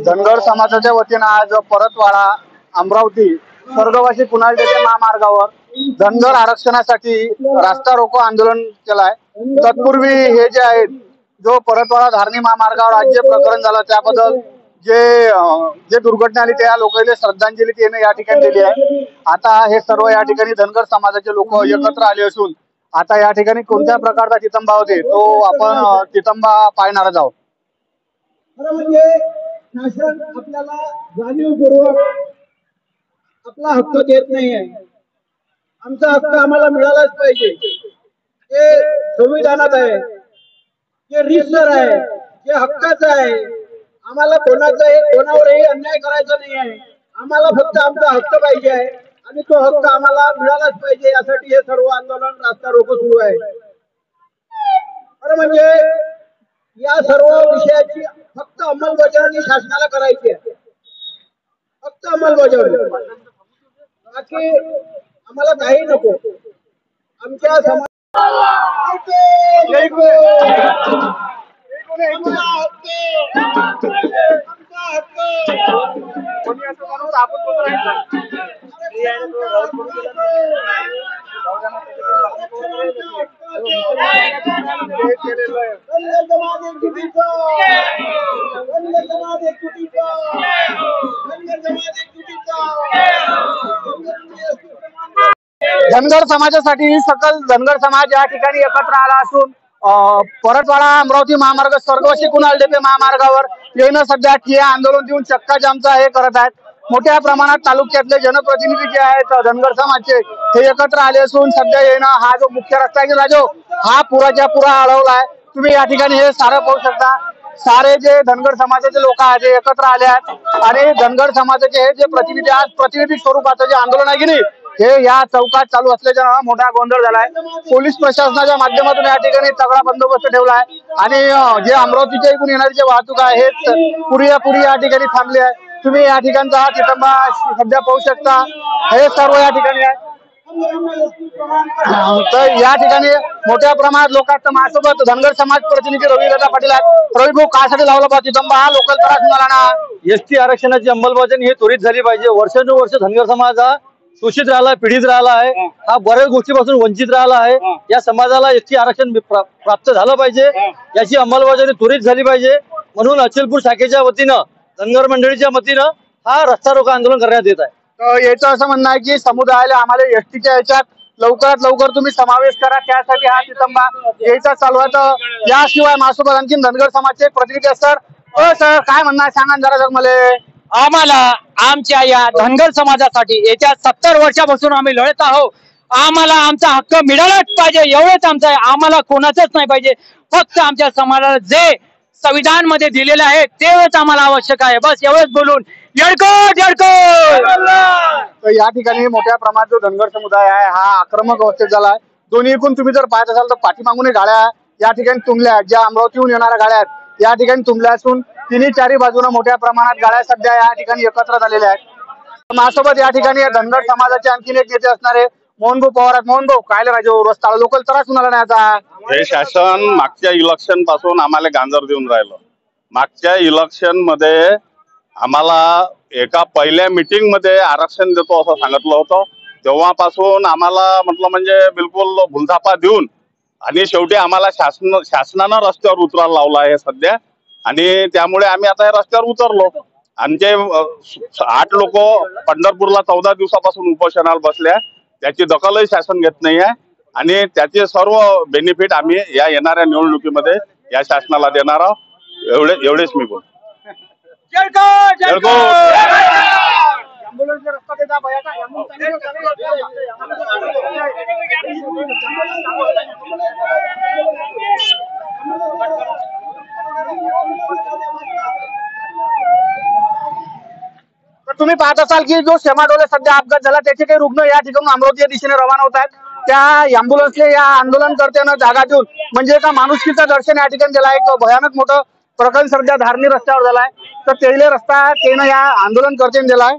धनगर समाजाच्या वतीनं आज परतवाडा अमरावती स्वर्गवासी कुणाल डेके महामार्गावर धनगर आरक्षणासाठी रास्ता रोको आंदोलन केलाय। तत्पूर्वी हे जे आहेत जो परतवाडा धारणी महामार्गावर आज जे प्रकरण झालं त्याबद्दल जे दुर्घटना आली त्या लोकांना श्रद्धांजली त्याने या ठिकाणी दिली आहे। आता हे सर्व या ठिकाणी धनगर समाजाचे लोक एकत्र आले असून आता या ठिकाणी कोणत्या प्रकारचा तितंबा होते तो आपण तितंबा पाहणारच आहोत। म्हणजे शासन आपल्याला जाणीवपूर्वक आपला हक्क देत नाहीये। आमचा हक्क आम्हाला मिळालाच पाहिजे। ते संविधानात आहे, जे रीतसर आहे, जे हक्काचं आहे। आम्हाला कोणावरही अन्याय करायचा नाही आहे। आम्हाला फक्त आमचा हक्क पाहिजे आहे आणि तो हक्क आम्हाला मिळालाच पाहिजे यासाठी हे सर्व आंदोलन रास्ता रोको सुरू आहे। खरं म्हणजे या सर्व विषयाची फक्त अंमलबजावणी शासनाला करायची आहे, फक्त अंमलबजावणी, बाकी आम्हाला काही नको। आमच्या समाज धनगर समाजासाठी सकल धनगर समाज या ठिकाणी एकत्र आला असून परतवाडा अमरावती महामार्ग स्वर्गवासी कुणाल डेके महामार्गावर येणं सध्या ठिय्या आंदोलन देऊन चक्का जामचा हे करत आहेत। मोठ्या प्रमाणात तालुक्यातले जनप्रतिनिधी जे आहेत धनगर समाजचे हे एकत्र आले असून सध्या येणं हा जो मुख्य रस्ता आहे राजो हा पुराच्या पुरा अडवलाय। तुम्ही या ठिकाणी हे सारं पाहू शकता। सारे जे धनगर समाजाचे लोक आहेत ते एकत्र आले आहेत आणि धनगर समाजाचे हे जे प्रतिनिधी आहेत प्रतिनिधी स्वरूपाचं जे आंदोलन आहे की नाही हे या चौकात चालू असल्याच्या मोठा गोंधळ झालाय। पोलीस प्रशासनाच्या माध्यमातून या ठिकाणी तगडा बंदोबस्त ठेवलाय आणि जे अमरावतीच्या इकडून येणारी जे वाहतूक आहे हे पुरी या ठिकाणी थांबली आहे। तुम्ही या ठिकाणचा हा तितंबा सध्या पाहू शकता। हे सर्व या ठिकाणी आहे तर या ठिकाणी मोठ्या प्रमाणात लोक आहेत। माझ्यासोबत धनगर समाज प्रतिनिधी रविदादा पाटील आहेत। रवी भाऊ कासाठी लावला बा तितंबा? हा लोकल त्रास होणार ना। एसटी आरक्षणाची अंमलबजावणी ही त्वरित झाली पाहिजे। वर्षानुवर्ष धनगर समाज हा शोषित राहिला, पीडित राहिला आहे, हा बऱ्याच गोष्टीपासून वंचित राहिला आहे। या समाजाला एसटी आरक्षण प्राप्त झालं पाहिजे, याची अंमलबजावणी त्वरित झाली पाहिजे। म्हणून अचलपूर शाखेच्या वतीनं धनगर मंडळीच्या वतीनं हा रस्ता रोको आंदोलन करण्यात येत आहे। याचं असं म्हणणं आहे की समुदायाला आम्हाला एसटीच्या याच्यात लवकरात लवकर तुम्ही समावेश करा, त्यासाठी हा तितंबा यायचा चालू आहे। तर याशिवाय माझ्यासोबत आणखी धनगर समाजचे प्रतिनिधी सर सर काय म्हणणं आहे सांगा जरा जग मला। आम्हाला आमच्या या धनगर समाजासाठी येत्या 70 वर्षापासून आम्ही लढत आहोत। आम्हाला आमचा हक्क मिळालाच पाहिजे एवढंच आमचं आहे। आम्हाला कोणाचंच नाही पाहिजे, फक्त आमच्या समाजाला जे संविधान मध्ये दिलेलं आहे तेच आम्हाला आवश्यक आहे। बस एवढंच बोलून तर या ठिकाणी मोठ्या प्रमाणात जो धनगर समुदाय आहे हा आक्रमक अवस्थेत झाला आहे। दोन्हीकडून तुम्ही जर पाहत असाल तर पाठीमागून गाड्या या ठिकाणी तुंबल्या, ज्या अमरावतीहून येणाऱ्या गाड्या आहेत या ठिकाणी तुंबल्या असून तिन्ही चारी बाजूने मोठ्या प्रमाणात गाड्या सध्या या ठिकाणी एकत्र झालेल्या आहेत। माझ्यासोबत या ठिकाणी धनगर समाजाचे आणखी एक नेते असणारे मोहन भाऊ पवार आहेत। मोहन भाऊ काय राजू रस्ता लोकल त्रास होणार नाही आता? हे शासन मागच्या इलेक्शन पासून आम्हाला गांजर देऊन राहिलं। मागच्या इलेक्शन मध्ये आम्हाला एका पहिल्या मीटिंग मध्ये आरक्षण देतो असं सांगितलं होतं। तेव्हापासून आम्हाला म्हटलं म्हणजे बिलकुल भुलथापा देऊन आणि शेवटी आम्हाला शासनानं रस्त्यावर उतरायला लावला आहे सध्या आणि त्यामुळे आम्ही आता रस्त्यावर उतरलो। आमचे 8 लोक पंढरपूरला 14 दिवसापासून उपोषणाला बसल्या, त्याची दखलही शासन घेत नाही आहे आणि त्याचे सर्व बेनिफिट आम्ही या येणाऱ्या निवडणुकीमध्ये या शासनाला देणार आहोत। एवढेच मी बोलतो। तुम्ही पाहत असाल की जो सेमाडोले सध्या अपघात झाला त्याचे काही रुग्ण या ठिकाणी अमरावती दिशेने रवाना होत आहेत। त्या अँब्युलन्सने या आंदोलनकर्त्यांना जागा देऊन म्हणजे एका माणुसकीचं दर्शन या ठिकाणी दिला। एक भयानक मोठं प्रकरण सध्या धारणी रस्त्यावर झालाय तर तेले रस्ता त्यानं या आंदोलन करते दिलाय